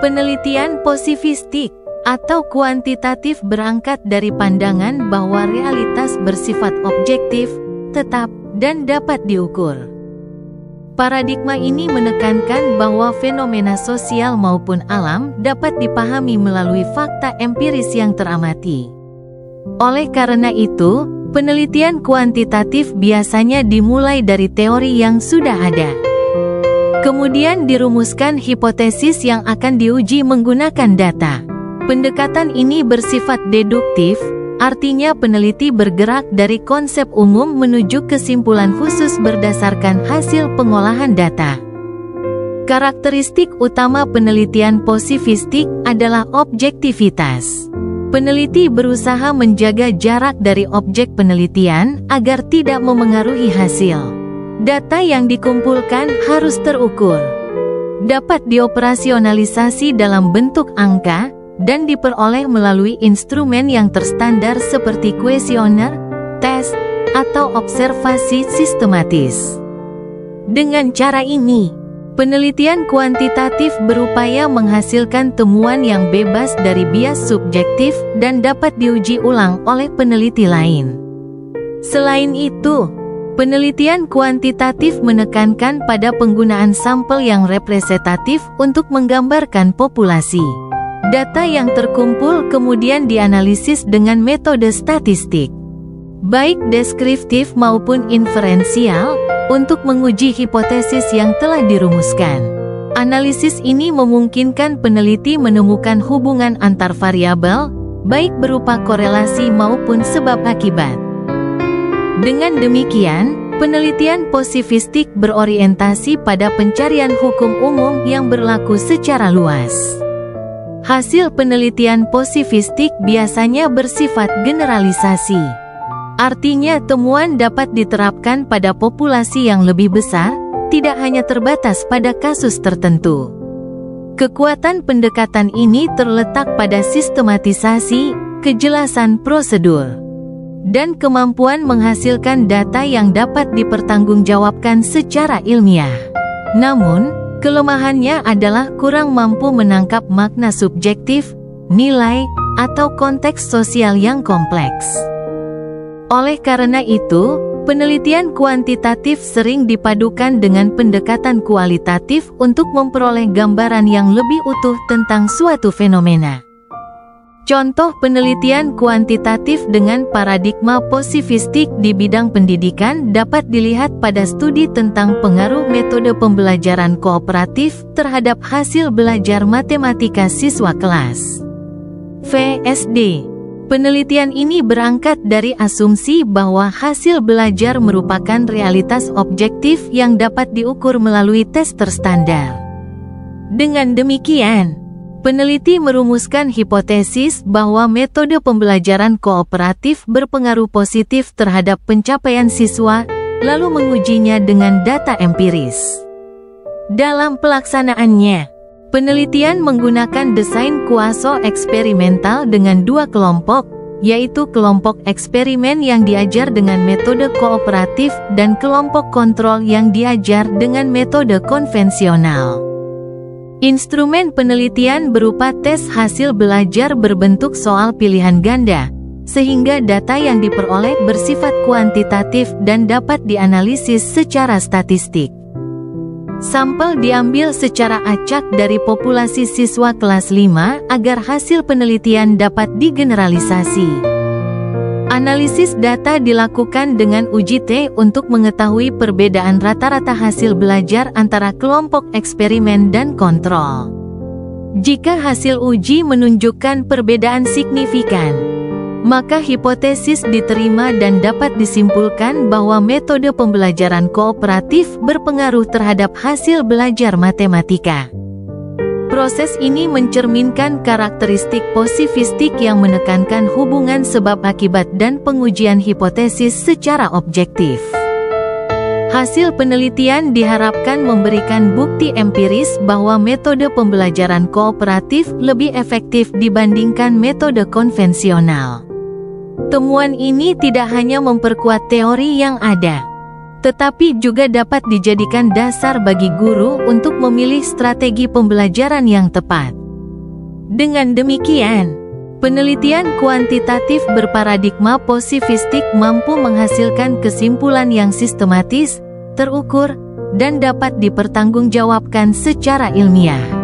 Penelitian posifistik atau kuantitatif berangkat dari pandangan bahwa realitas bersifat objektif, tetap, dan dapat diukur. Paradigma ini menekankan bahwa fenomena sosial maupun alam dapat dipahami melalui fakta empiris yang teramati. Oleh karena itu, penelitian kuantitatif biasanya dimulai dari teori yang sudah ada. Kemudian dirumuskan hipotesis yang akan diuji menggunakan data. Pendekatan ini bersifat deduktif, artinya peneliti bergerak dari konsep umum menuju kesimpulan khusus berdasarkan hasil pengolahan data. Karakteristik utama penelitian posifistik adalah objektivitas. Peneliti berusaha menjaga jarak dari objek penelitian agar tidak memengaruhi hasil. Data yang dikumpulkan harus terukur, dapat dioperasionalisasi dalam bentuk angka, dan diperoleh melalui instrumen yang terstandar seperti kuesioner, tes, atau observasi sistematis. Dengan cara ini, penelitian kuantitatif berupaya menghasilkan temuan yang bebas dari bias subjektif dan dapat diuji ulang oleh peneliti lain. Selain itu, penelitian kuantitatif menekankan pada penggunaan sampel yang representatif untuk menggambarkan populasi. Data yang terkumpul kemudian dianalisis dengan metode statistik, baik deskriptif maupun inferensial, untuk menguji hipotesis yang telah dirumuskan. Analisis ini memungkinkan peneliti menemukan hubungan antar variabel, baik berupa korelasi maupun sebab akibat. Dengan demikian, penelitian posifistik berorientasi pada pencarian hukum umum yang berlaku secara luas. Hasil penelitian posifistik biasanya bersifat generalisasi. Artinya temuan dapat diterapkan pada populasi yang lebih besar, tidak hanya terbatas pada kasus tertentu. Kekuatan pendekatan ini terletak pada sistematisasi, kejelasan prosedur, dan kemampuan menghasilkan data yang dapat dipertanggungjawabkan secara ilmiah. Namun, kelemahannya adalah kurang mampu menangkap makna subjektif, nilai, atau konteks sosial yang kompleks. Oleh karena itu, penelitian kuantitatif sering dipadukan dengan pendekatan kualitatif untuk memperoleh gambaran yang lebih utuh tentang suatu fenomena. Contoh penelitian kuantitatif dengan paradigma posifistik di bidang pendidikan dapat dilihat pada studi tentang pengaruh metode pembelajaran kooperatif terhadap hasil belajar matematika siswa kelas VSD. Penelitian ini berangkat dari asumsi bahwa hasil belajar merupakan realitas objektif yang dapat diukur melalui tes terstandar. Dengan demikian, peneliti merumuskan hipotesis bahwa metode pembelajaran kooperatif berpengaruh positif terhadap pencapaian siswa, lalu mengujinya dengan data empiris. Dalam pelaksanaannya, penelitian menggunakan desain kuaso eksperimental dengan dua kelompok, yaitu kelompok eksperimen yang diajar dengan metode kooperatif dan kelompok kontrol yang diajar dengan metode konvensional. Instrumen penelitian berupa tes hasil belajar berbentuk soal pilihan ganda, sehingga data yang diperoleh bersifat kuantitatif dan dapat dianalisis secara statistik. Sampel diambil secara acak dari populasi siswa kelas 5 agar hasil penelitian dapat digeneralisasi. Analisis data dilakukan dengan uji T untuk mengetahui perbedaan rata-rata hasil belajar antara kelompok eksperimen dan kontrol. Jika hasil uji menunjukkan perbedaan signifikan, maka hipotesis diterima dan dapat disimpulkan bahwa metode pembelajaran kooperatif berpengaruh terhadap hasil belajar matematika. Proses ini mencerminkan karakteristik posifistik yang menekankan hubungan sebab akibat dan pengujian hipotesis secara objektif. Hasil penelitian diharapkan memberikan bukti empiris bahwa metode pembelajaran kooperatif lebih efektif dibandingkan metode konvensional. Temuan ini tidak hanya memperkuat teori yang ada, tetapi juga dapat dijadikan dasar bagi guru untuk memilih strategi pembelajaran yang tepat. Dengan demikian, penelitian kuantitatif berparadigma positivistik mampu menghasilkan kesimpulan yang sistematis, terukur, dan dapat dipertanggungjawabkan secara ilmiah.